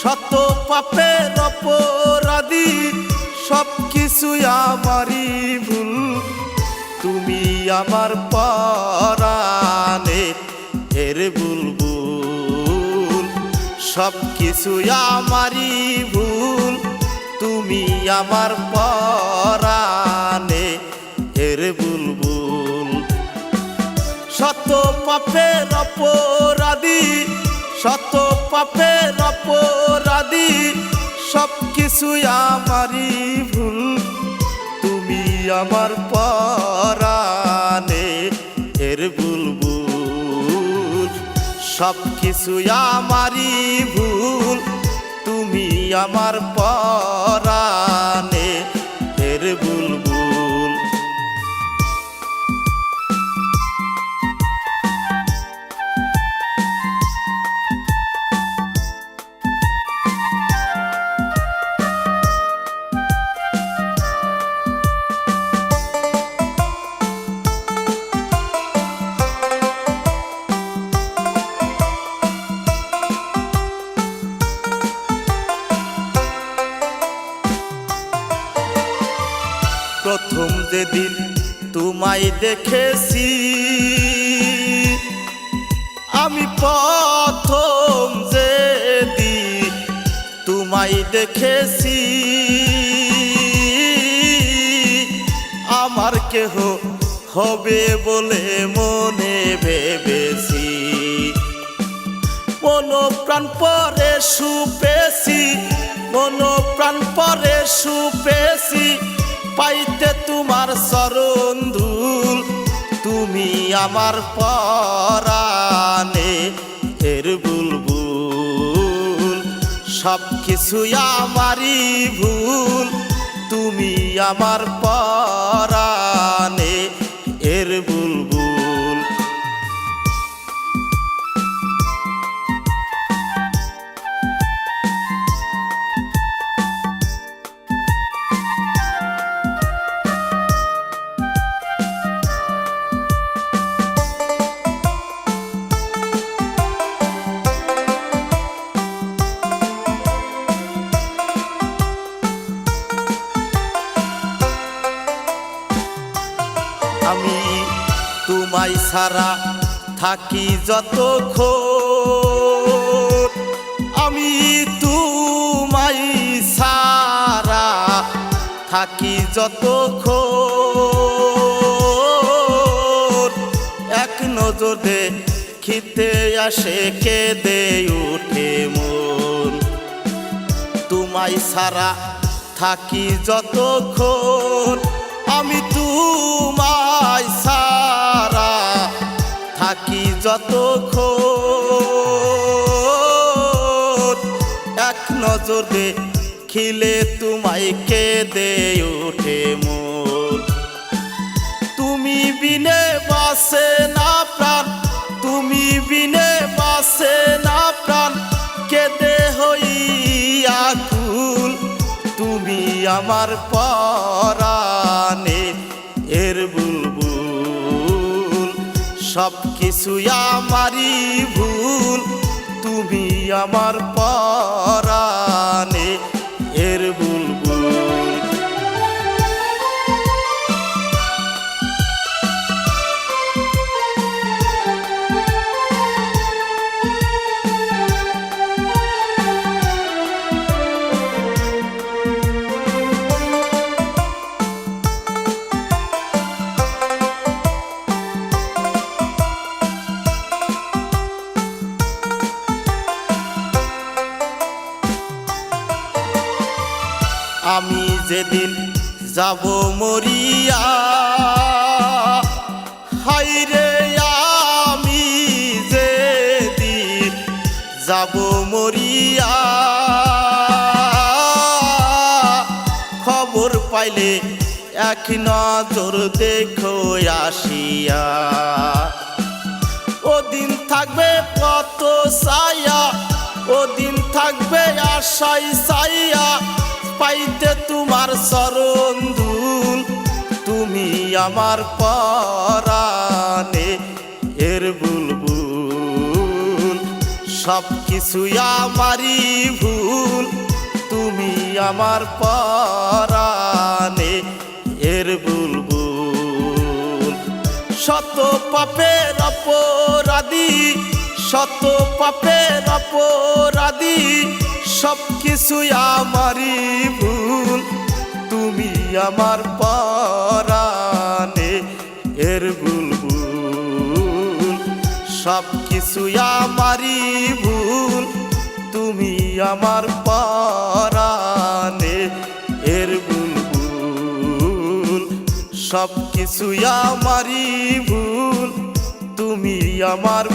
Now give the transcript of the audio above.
শত পাপের অপরাধী, সব কিছু আমারই ভুল। তুমি আমার পরাণে এর বুলবুল, সব কিছু আমারই ভুল। তুমি আমার পরাণে এর বুলবুল। শত পাপের অপরাধী, শত পাপের অপরাধী, সব কিছু আমারই ভুল। তুমি আমার পরাণে এর বুলবুল, সব কিছু আমারই ভুল। তুমি আমার পরাণে এর বুলবুল। প্রথম যেদিন তোমায় দেখেছি, আমি প্রথম যেদিন তোমায় দেখেছি, আমার কেহ হবে বলে মনে ভেবেছি। মন প্রাণ পরে সুপেছি, মন প্রাণ পরে সুপেছি, পাইতে তোমার চরণ ধুল। তুমি আমার পরাণে এর বুলবুল, সব কিছু আমারই ভুল। তুমি আমার পরাণে এর বুলবুল। আমি তোমায় ছাড়া থাকি যতক্ষণ, আমি তোমায় ছাড়া থাকি যতক্ষণ, এক নজর দেখিতে আসে কেঁদে উঠে মন। তোমায় ছাড়া থাকি যতক্ষণ, আমি তোমায় ছাড়া থাকি যতক্ষণ, এক নজর দেখিলে তোমায় কেঁদে ওঠে মন। তুমি বিনে বাসে না প্রাণ, তুমি বিনে বাসে না প্রাণ, কেঁদে হইয়া কুল। তুমি আমার পরাণে এর বুলবুল, সব কিছু আমারই ভুল। তুমি আমার পরাণে এর বুলবুল। আমি যেদিন যাব মরিয়া, হায়রে আমি যেদিন যাব মরিয়া, খবর পাইলে এক নজর দেখো আসিয়া। ওদিন থাকবে কত ছায়া, ওদিন থাকবে আশাই ছায়া, পাইতে তোমার চরণ ধুল। তুমি আমার পরাণে এর বুলবুল, সব কিছু আমারই ভুল, তুমি আমার পরাণে এর বুলবুল। শত পাপের অপরাধী, শত পাপের অপরাধী, সব কিছু আমারই ভুল, তুমি আমার পরাণে এর বুলবুল। সব কিছু আমারই ভুল, তুমি আমার পরাণে এর বুলবুল। সব কিছু আমারই ভুল, তুমি আমার